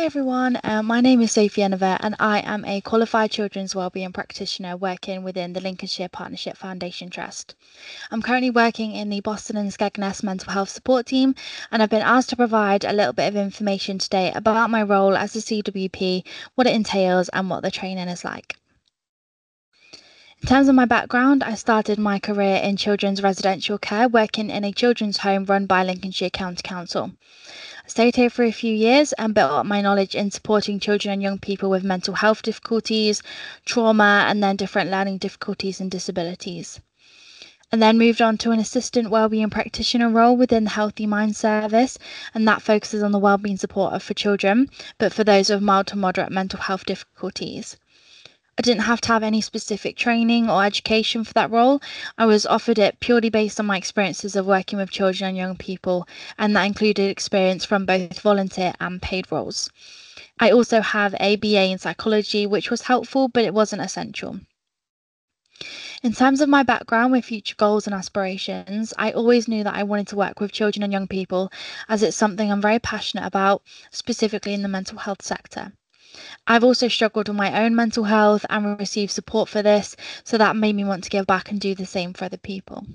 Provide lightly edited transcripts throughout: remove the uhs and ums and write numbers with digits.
everyone, my name is Sophie Enever and I am a qualified children's wellbeing practitioner working within the Lincolnshire Partnership Foundation Trust. I'm currently working in the Boston and Skegness mental health support team, and I've been asked to provide a little bit of information today about my role as a CWP, what it entails and what the training is like. In terms of my background, I started my career in children's residential care, working in a children's home run by Lincolnshire County Council. I stayed here for a few years and built up my knowledge in supporting children and young people with mental health difficulties, trauma, and then different learning difficulties and disabilities. And then moved on to an assistant wellbeing practitioner role within the Healthy Mind service, and that focuses on the wellbeing support for children, but for those with mild to moderate mental health difficulties. I didn't have to have any specific training or education for that role. I was offered it purely based on my experiences of working with children and young people, and that included experience from both volunteer and paid roles. I also have a BA in psychology, which was helpful, but it wasn't essential. In terms of my background with future goals and aspirations, I always knew that I wanted to work with children and young people, as it's something I'm very passionate about, specifically in the mental health sector. I've also struggled with my own mental health and received support for this, so that made me want to give back and do the same for other people.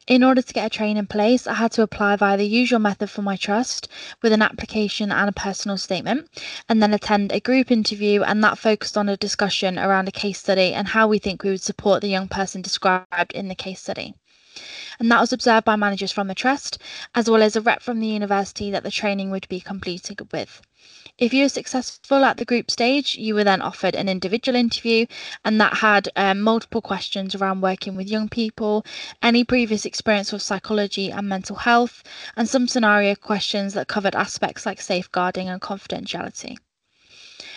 In order to get a train in place, I had to apply via the usual method for my trust with an application and a personal statement, and then attend a group interview, and that focused on a discussion around a case study and how we think we would support the young person described in the case study. And that was observed by managers from the trust, as well as a rep from the university that the training would be completed with. If you were successful at the group stage, you were then offered an individual interview, and that had multiple questions around working with young people, any previous experience with psychology and mental health, and some scenario questions that covered aspects like safeguarding and confidentiality.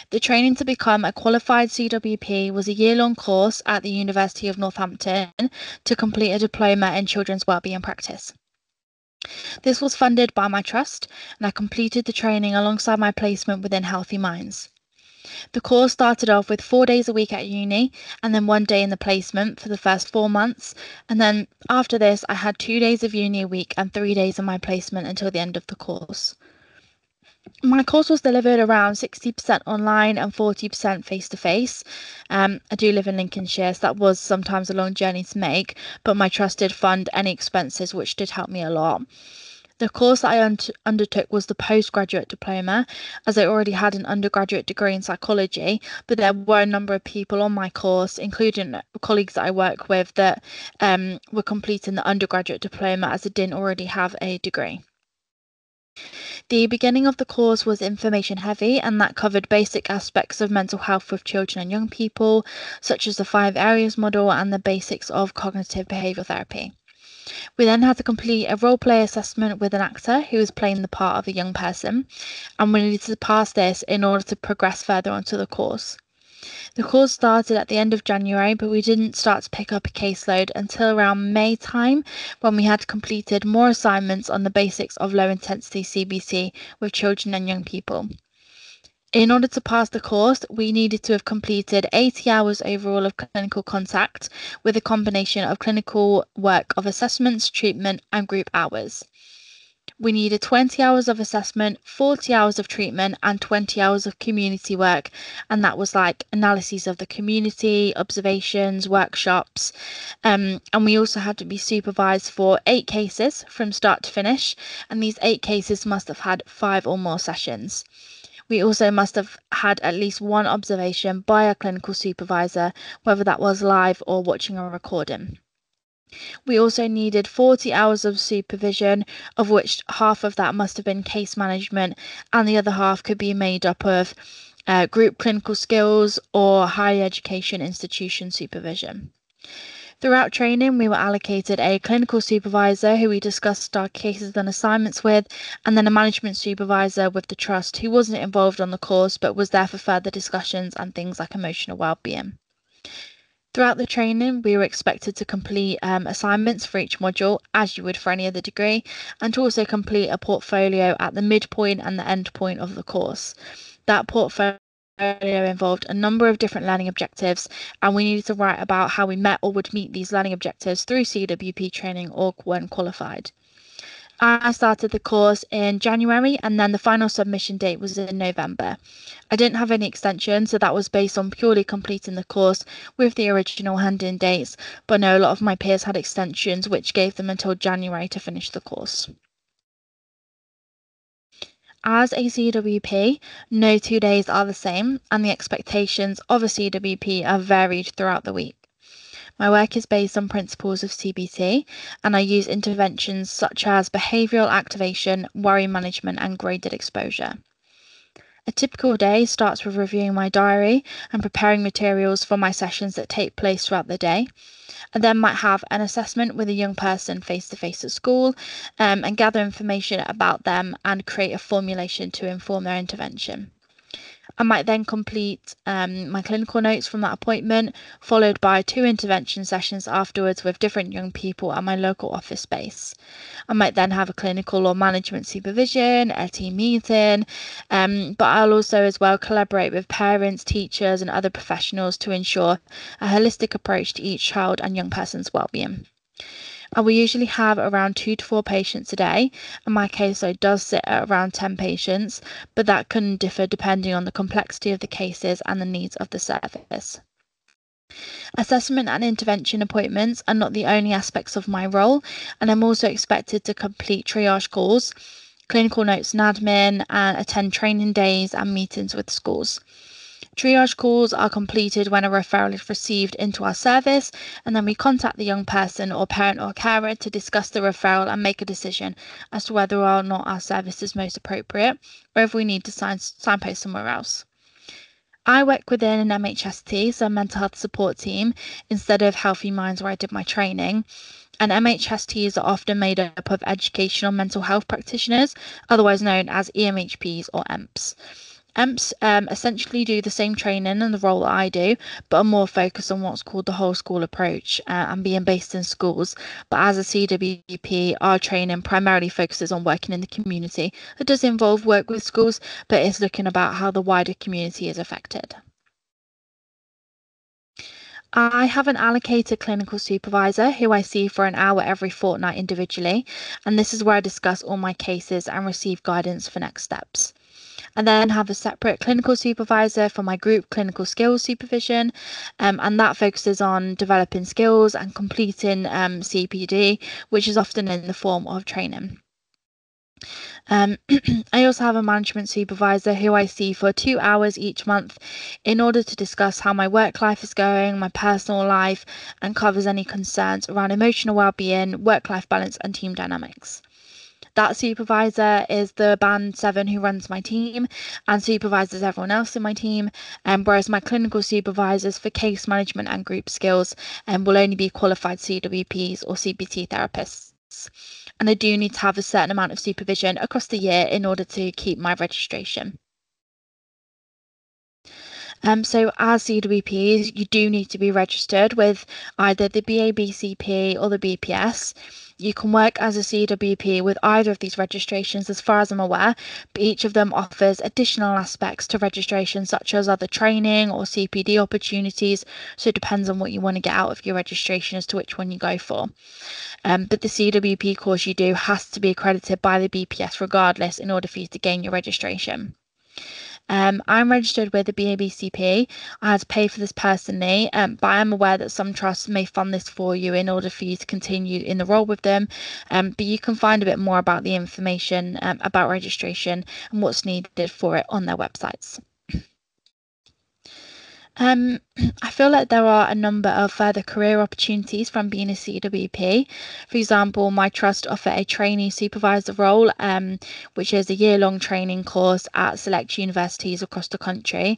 The training to become a qualified CWP was a year-long course at the University of Northampton to complete a diploma in children's wellbeing practice. This was funded by my trust, and I completed the training alongside my placement within Healthy Minds. The course started off with 4 days a week at uni and then 1 day in the placement for the first 4 months, and then after this I had 2 days of uni a week and 3 days in my placement until the end of the course. My course was delivered around 60% online and 40% face-to-face. I do live in Lincolnshire, so that was sometimes a long journey to make, but my trust did fund any expenses, which did help me a lot. The course that I undertook was the postgraduate diploma, as I already had an undergraduate degree in psychology, but there were a number of people on my course, including colleagues that I work with, that were completing the undergraduate diploma as I didn't already have a degree. The beginning of the course was information heavy, and that covered basic aspects of mental health with children and young people, such as the 5 areas model and the basics of cognitive behavioural therapy. We then had to complete a role play assessment with an actor who was playing the part of a young person, and we needed to pass this in order to progress further onto the course. The course started at the end of January, but we didn't start to pick up a caseload until around May time, when we had completed more assignments on the basics of low intensity CBT with children and young people. In order to pass the course, we needed to have completed 80 hours overall of clinical contact with a combination of clinical work of assessments, treatment, and group hours. We needed 20 hours of assessment, 40 hours of treatment, and 20 hours of community work, and that was like analyses of the community, observations, workshops, and we also had to be supervised for 8 cases from start to finish, and these 8 cases must have had 5 or more sessions. We also must have had at least 1 observation by a clinical supervisor, whether that was live or watching a recording. We also needed 40 hours of supervision, of which half of that must have been case management, and the other half could be made up of group clinical skills or higher education institution supervision. Throughout training, we were allocated a clinical supervisor who we discussed our cases and assignments with, and then a management supervisor with the trust who wasn't involved on the course but was there for further discussions and things like emotional well-being. Throughout the training, we were expected to complete assignments for each module, as you would for any other degree, and to also complete a portfolio at the midpoint and the end point of the course. That portfolio involved a number of different learning objectives, and we needed to write about how we met or would meet these learning objectives through CWP training or when qualified. I started the course in January and then the final submission date was in November. I didn't have any extension, so that was based on purely completing the course with the original hand-in dates, but no, a lot of my peers had extensions which gave them until January to finish the course. As a CWP, no 2 days are the same, and the expectations of a CWP are varied throughout the week. My work is based on principles of CBT, and I use interventions such as behavioural activation, worry management, and graded exposure. A typical day starts with reviewing my diary and preparing materials for my sessions that take place throughout the day. I then might have an assessment with a young person face to face at school and gather information about them and create a formulation to inform their intervention. I might then complete my clinical notes from that appointment, followed by 2 intervention sessions afterwards with different young people at my local office space. I might then have a clinical or management supervision, a team meeting, but I'll also as well collaborate with parents, teachers, and other professionals to ensure a holistic approach to each child and young person's well-being. I will usually have around 2 to 4 patients a day, and my caseload does sit at around 10 patients, but that can differ depending on the complexity of the cases and the needs of the service. Assessment and intervention appointments are not the only aspects of my role, and I'm also expected to complete triage calls, clinical notes and admin, and attend training days and meetings with schools. Triage calls are completed when a referral is received into our service, and then we contact the young person or parent or carer to discuss the referral and make a decision as to whether or not our service is most appropriate or if we need to signpost somewhere else. I work within an MHSP, so a mental health support team, instead of Healthy Minds where I did my training. And MHSTs are often made up of educational mental health practitioners, otherwise known as EMHPs or EMPs. EMPs essentially do the same training and the role that I do, but are more focused on what's called the whole school approach and being based in schools. But as a CWP, our training primarily focuses on working in the community. It does involve work with schools, but it's looking about how the wider community is affected. I have an allocated clinical supervisor who I see for an hour every fortnight individually, and this is where I discuss all my cases and receive guidance for next steps. I then have a separate clinical supervisor for my group clinical skills supervision, and that focuses on developing skills and completing CPD, which is often in the form of training. I also have a management supervisor who I see for 2 hours each month in order to discuss how my work life is going, my personal life, and covers any concerns around emotional well-being, work-life balance, and team dynamics. That supervisor is the band 7 who runs my team and supervises everyone else in my team, whereas my clinical supervisors for case management and group skills will only be qualified CWPs or CBT therapists. And I do need to have a certain amount of supervision across the year in order to keep my registration. So as CWPs, you do need to be registered with either the BABCP or the BPS. You can work as a CWP with either of these registrations as far as I'm aware, but each of them offers additional aspects to registration such as other training or CPD opportunities, so it depends on what you want to get out of your registration as to which one you go for. But the CWP course you do has to be accredited by the BPS regardless in order for you to gain your registration. I'm registered with the BABCP. I had to pay for this personally, but I am aware that some trusts may fund this for you in order for you to continue in the role with them. But you can find a bit more about the information about registration and what's needed for it on their websites. I feel like there are a number of further career opportunities from being a CWP. For example, my trust offer a trainee supervisor role, which is a year-long training course at select universities across the country.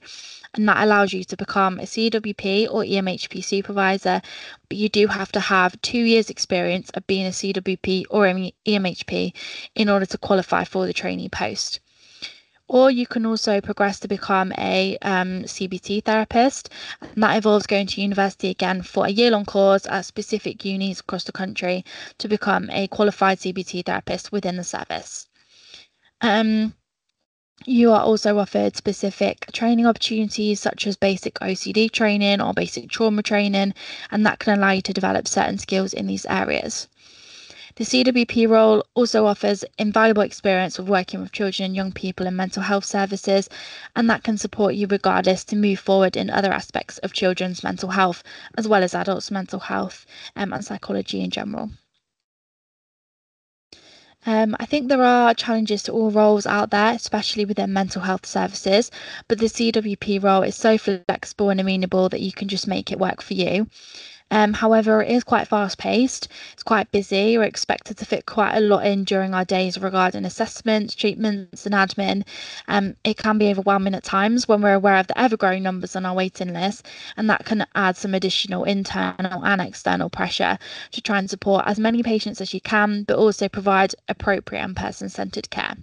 And that allows you to become a CWP or EMHP supervisor, but you do have to have 2 years experience of being a CWP or EMHP in order to qualify for the trainee post. Or you can also progress to become a CBT therapist, and that involves going to university again for a year-long course at specific unis across the country to become a qualified CBT therapist within the service. You are also offered specific training opportunities such as basic OCD training or basic trauma training, and that can allow you to develop certain skills in these areas. The CWP role also offers invaluable experience of working with children and young people in mental health services, and that can support you regardless to move forward in other aspects of children's mental health, as well as adults' mental health and psychology in general. I think there are challenges to all roles out there, especially within mental health services, but the CWP role is so flexible and amenable that you can just make it work for you. However, it is quite fast paced, it's quite busy. We're expected to fit quite a lot in during our days regarding assessments, treatments, and admin. It can be overwhelming at times when we're aware of the ever growing numbers on our waiting list, and that can add some additional internal and external pressure to try and support as many patients as you can, but also provide appropriate and person centered care.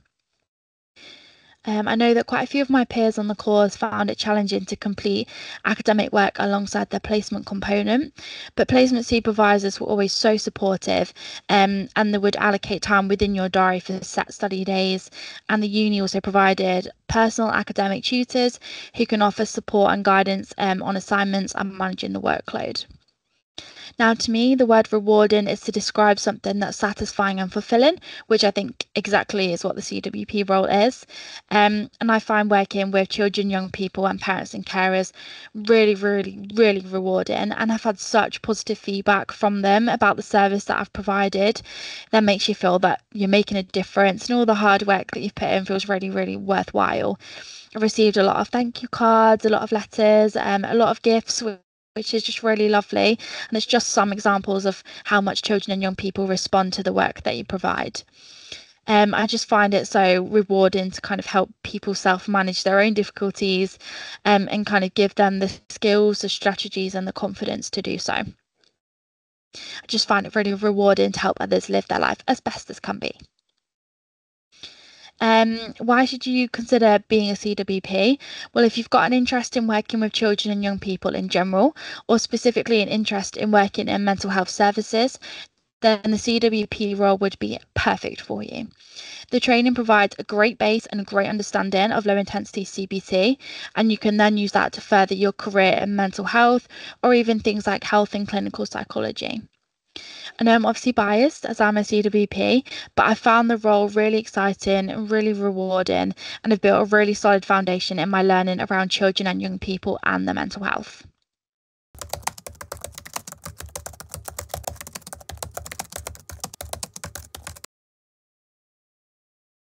I know that quite a few of my peers on the course found it challenging to complete academic work alongside their placement component, but placement supervisors were always so supportive, and they would allocate time within your diary for set study days. And the uni also provided personal academic tutors who can offer support and guidance on assignments and managing the workload. Now, to me, the word rewarding is to describe something that's satisfying and fulfilling, which I think exactly is what the CWP role is. And I find working with children, young people, and parents and carers really, really, really rewarding. And I've had such positive feedback from them about the service that I've provided that makes you feel that you're making a difference and all the hard work that you've put in feels really, really worthwhile. I've received a lot of thank you cards, a lot of letters, a lot of gifts, which is just really lovely. And it's just some examples of how much children and young people respond to the work that you provide. I just find it so rewarding to kind of help people self-manage their own difficulties, and kind of give them the skills, the strategies, and the confidence to do so. I just find it really rewarding to help others live their life as best as can be. Why should you consider being a CWP? Well, if you've got an interest in working with children and young people in general, or specifically an interest in working in mental health services, then the CWP role would be perfect for you. The training provides a great base and a great understanding of low intensity CBT, and you can then use that to further your career in mental health or even things like health and clinical psychology. And I'm obviously biased as I'm a CWP, but I found the role really exciting and really rewarding, and have built a really solid foundation in my learning around children and young people and their mental health.